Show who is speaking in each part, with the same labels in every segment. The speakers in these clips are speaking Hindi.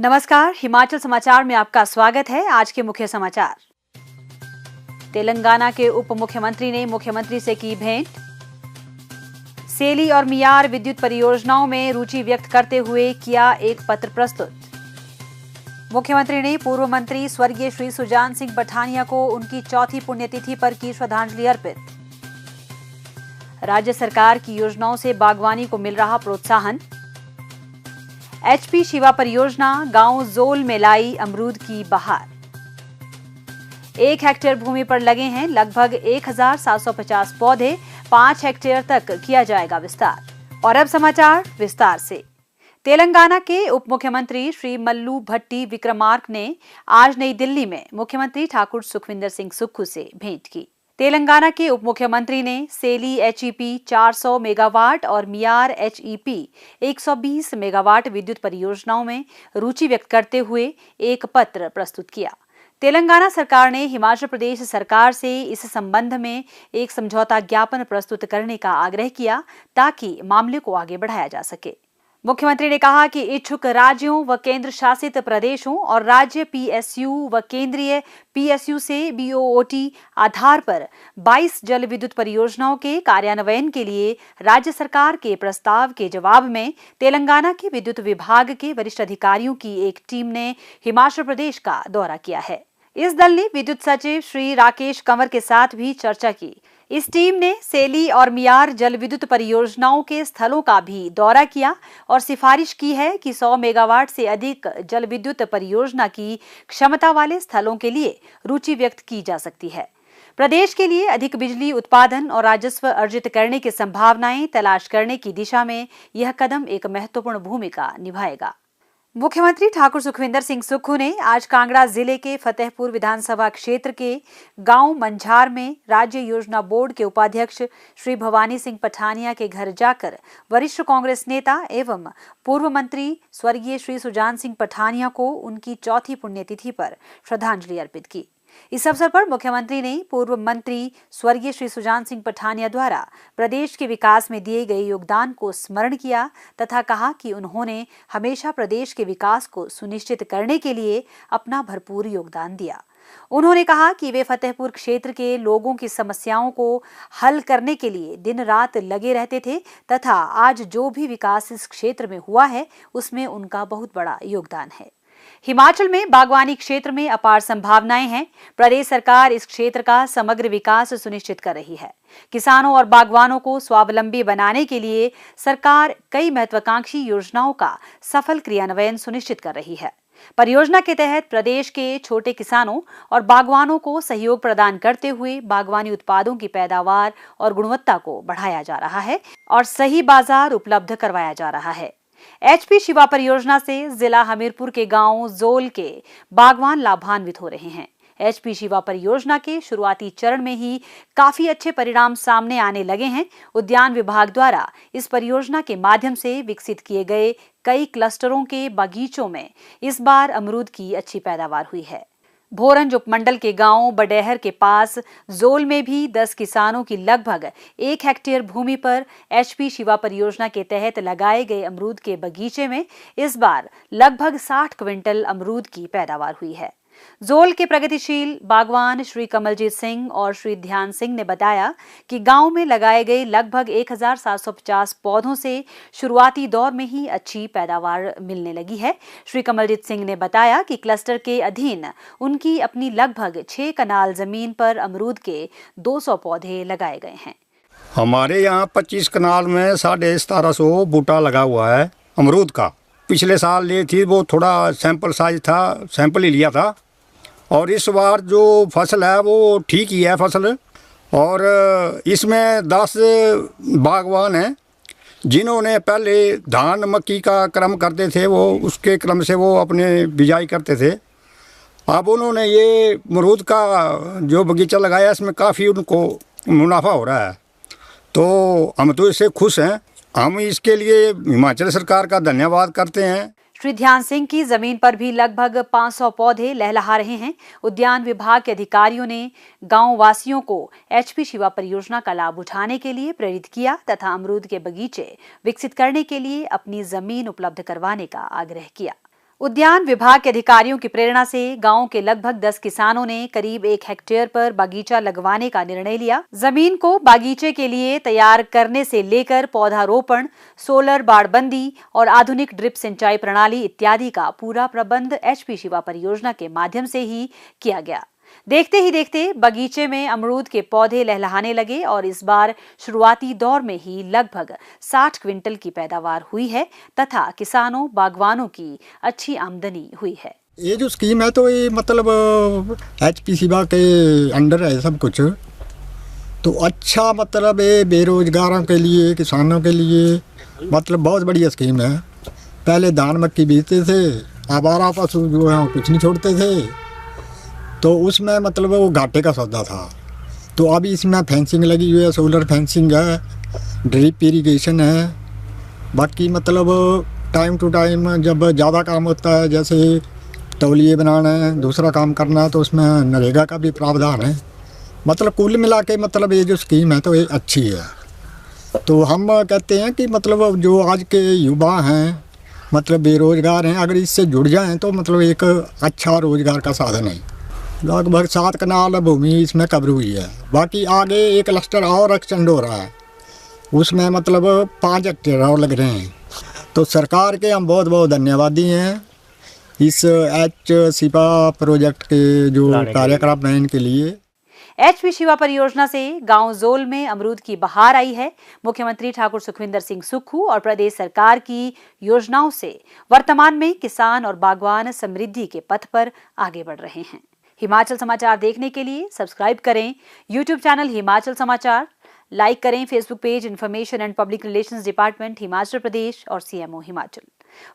Speaker 1: नमस्कार, हिमाचल समाचार में आपका स्वागत है। आज के मुख्य समाचार। तेलंगाना के उप मुख्यमंत्री ने मुख्यमंत्री से की भेंट। सेली और मियार विद्युत परियोजनाओं में रुचि व्यक्त करते हुए किया एक पत्र प्रस्तुत। मुख्यमंत्री ने पूर्व मंत्री स्वर्गीय श्री सुजान सिंह पठानिया को उनकी चौथी पुण्यतिथि पर की श्रद्धांजलि अर्पित। राज्य सरकार की योजनाओं से बागवानी को मिल रहा प्रोत्साहन। एचपी शिवा परियोजना गांव जोल में लाई अमरूद की बहार। 1 हेक्टेयर भूमि पर लगे हैं लगभग 1750 पौधे, 5 हेक्टेयर तक किया जाएगा विस्तार। और अब समाचार विस्तार से। तेलंगाना के उप मुख्यमंत्री श्री मल्लू भट्टी विक्रमार्क ने आज नई दिल्ली में मुख्यमंत्री ठाकुर सुखविंदर सिंह सुक्खू से भेंट की। तेलंगाना के उप मुख्यमंत्री ने सेली एचईपी 400 मेगावाट और मियार एचईपी 120 मेगावाट विद्युत परियोजनाओं में रुचि व्यक्त करते हुए एक पत्र प्रस्तुत किया। तेलंगाना सरकार ने हिमाचल प्रदेश सरकार से इस संबंध में एक समझौता ज्ञापन प्रस्तुत करने का आग्रह किया ताकि मामले को आगे बढ़ाया जा सके। मुख्यमंत्री ने कहा कि इच्छुक राज्यों व केंद्र शासित प्रदेशों और राज्य पीएसयू व केंद्रीय पीएसयू से बीओओटी आधार पर 22 जल विद्युत परियोजनाओं के कार्यान्वयन के लिए राज्य सरकार के प्रस्ताव के जवाब में तेलंगाना के विद्युत विभाग के वरिष्ठ अधिकारियों की एक टीम ने हिमाचल प्रदेश का दौरा किया है। इस दल ने विद्युत सचिव श्री राकेश कंवर के साथ भी चर्चा की। इस टीम ने सेली और मियार जल विद्युत परियोजनाओं के स्थलों का भी दौरा किया और सिफारिश की है कि 100 मेगावाट से अधिक जल विद्युत परियोजना की क्षमता वाले स्थलों के लिए रुचि व्यक्त की जा सकती है। प्रदेश के लिए अधिक बिजली उत्पादन और राजस्व अर्जित करने की संभावनाएं तलाश करने की दिशा में यह कदम एक महत्वपूर्ण भूमिका निभाएगा। मुख्यमंत्री ठाकुर सुखविंदर सिंह सुक्खू ने आज कांगड़ा जिले के फतेहपुर विधानसभा क्षेत्र के गांव मंझार में राज्य योजना बोर्ड के उपाध्यक्ष श्री भवानी सिंह पठानिया के घर जाकर वरिष्ठ कांग्रेस नेता एवं पूर्व मंत्री स्वर्गीय श्री सुजान सिंह पठानिया को उनकी चौथी पुण्यतिथि पर श्रद्धांजलि अर्पित की। इस अवसर पर मुख्यमंत्री ने पूर्व मंत्री स्वर्गीय श्री सुजान सिंह पठानिया द्वारा प्रदेश के विकास में दिए गए योगदान को स्मरण किया तथा कहा कि उन्होंने हमेशा प्रदेश के विकास को सुनिश्चित करने के लिए अपना भरपूर योगदान दिया। उन्होंने कहा कि वे फतेहपुर क्षेत्र के लोगों की समस्याओं को हल करने के लिए दिन रात लगे रहते थे तथा आज जो भी विकास इस क्षेत्र में हुआ है उसमें उनका बहुत बड़ा योगदान है। हिमाचल में बागवानी क्षेत्र में अपार संभावनाएं हैं। प्रदेश सरकार इस क्षेत्र का समग्र विकास सुनिश्चित कर रही है। किसानों और बागवानों को स्वावलंबी बनाने के लिए सरकार कई महत्वाकांक्षी योजनाओं का सफल क्रियान्वयन सुनिश्चित कर रही है। परियोजना के तहत प्रदेश के छोटे किसानों और बागवानों को सहयोग प्रदान करते हुए बागवानी उत्पादों की पैदावार और गुणवत्ता को बढ़ाया जा रहा है और सही बाजार उपलब्ध करवाया जा रहा है। एचपी शिवा परियोजना से जिला हमीरपुर के गांव जोल के बागवान लाभान्वित हो रहे हैं। एचपी शिवा परियोजना के शुरुआती चरण में ही काफी अच्छे परिणाम सामने आने लगे हैं। उद्यान विभाग द्वारा इस परियोजना के माध्यम से विकसित किए गए कई क्लस्टरों के बागीचों में इस बार अमरूद की अच्छी पैदावार हुई है। भोरंज उपमंडल के गांव बडेहर के पास जोल में भी 10 किसानों की लगभग 1 हेक्टेयर भूमि पर एचपी शिवा परियोजना के तहत लगाए गए अमरूद के बगीचे में इस बार लगभग 60 क्विंटल अमरूद की पैदावार हुई है। जोल के प्रगतिशील बागवान श्री कमलजीत सिंह और श्री ध्यान सिंह ने बताया कि गांव में लगाए गए लगभग 1750 पौधों से शुरुआती दौर में ही अच्छी पैदावार मिलने लगी है। श्री कमलजीत सिंह ने बताया कि क्लस्टर के अधीन उनकी अपनी लगभग 6 कनाल जमीन पर अमरूद के 200 पौधे लगाए गए हैं।
Speaker 2: हमारे यहाँ 25 कनाल में 1750 बूटा लगा हुआ है अमरूद का। पिछले साल लिए थी वो थोड़ा सैंपल साइज था, सैंपल ही लिया था और इस बार जो फसल है वो ठीक ही है फसल। और इसमें 10 बागवान हैं जिन्होंने पहले धान मक्की का क्रम करते थे, वो उसके क्रम से वो अपने बिजाई करते थे। अब उन्होंने ये अमरूद का जो बगीचा लगाया इसमें काफ़ी उनको मुनाफा हो रहा है, तो हम तो इससे खुश हैं। हम इसके लिए हिमाचल सरकार का धन्यवाद करते हैं।
Speaker 1: श्री ध्यान सिंह की जमीन पर भी लगभग 500 पौधे लहलहा रहे हैं। उद्यान विभाग के अधिकारियों ने गांव वासियों को एचपी शिवा परियोजना का लाभ उठाने के लिए प्रेरित किया तथा अमरूद के बगीचे विकसित करने के लिए अपनी जमीन उपलब्ध करवाने का आग्रह किया। उद्यान विभाग के अधिकारियों की प्रेरणा से गांव के लगभग 10 किसानों ने करीब 1 हेक्टेयर पर बागीचा लगवाने का निर्णय लिया। जमीन को बागीचे के लिए तैयार करने से लेकर पौधारोपण, सोलर बाड़बंदी और आधुनिक ड्रिप सिंचाई प्रणाली इत्यादि का पूरा प्रबंध एचपी शिवा परियोजना के माध्यम से ही किया गया। देखते ही देखते बगीचे में अमरूद के पौधे लहलहाने लगे और इस बार शुरुआती दौर में ही लगभग 60 क्विंटल की पैदावार हुई है तथा किसानों बागवानों की अच्छी आमदनी हुई है।
Speaker 3: ये जो स्कीम है तो ये मतलब एचपी शिवा के अंडर है सब कुछ, तो अच्छा मतलब ये बेरोजगारों के लिए, किसानों के लिए मतलब बहुत बढ़िया स्कीम है। पहले धान मक्की बेचते थे, आवारा पशु जो है कुछ नहीं छोड़ते थे, तो उसमें मतलब वो घाटे का सौदा था। तो अभी इसमें फेंसिंग लगी हुई है, सोलर फेंसिंग है, ड्रिप इरिगेशन है। बाकी मतलब टाइम टू टाइम जब ज़्यादा काम होता है, जैसे तौलिए बनाना है, दूसरा काम करना है, तो उसमें नरेगा का भी प्रावधान है। मतलब कुल मिला के मतलब ये जो स्कीम है तो ये अच्छी है। तो हम कहते हैं कि मतलब जो आज के युवा हैं मतलब बेरोजगार हैं, अगर इससे जुड़ जाएं तो मतलब एक अच्छा रोजगार का साधन है। लगभग 7 कनाल भूमि इसमें कवर हुई है। बाकी आगे एक क्लस्टर और एक्सटेंड हो रहा है, उसमें मतलब 5 हेक्टेयर और लग रहे हैं। तो सरकार के हम बहुत बहुत धन्यवादी हैं इस एच शिवा प्रोजेक्ट के जो कार्यान्वयन के लिए।
Speaker 1: एचपी शिवा परियोजना से गांव जोल में अमरूद की बहार आई है। मुख्यमंत्री ठाकुर सुखविंदर सिंह सुक्खू और प्रदेश सरकार की योजनाओं से वर्तमान में किसान और बागवान समृद्धि के पथ पर आगे बढ़ रहे हैं। हिमाचल समाचार देखने के लिए सब्सक्राइब करें यूट्यूब चैनल हिमाचल समाचार, लाइक करें Facebook page information and public relations department Himachal Pradesh और सीएमओ हिमाचल।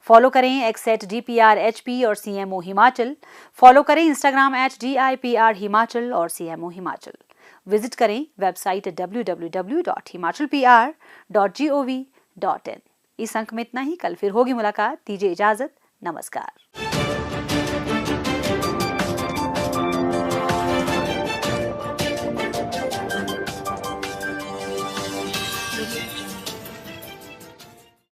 Speaker 1: फॉलो करें @DPRHP और सीएमओ हिमाचल। फॉलो करें इंस्टाग्राम @DIPR हिमाचल और सीएमओ हिमाचल। विजिट करें वेबसाइट www.himachalpr.gov.in। इस अंक में इतना ही। कल फिर होगी मुलाकात। दीजिए इजाजत। नमस्कार।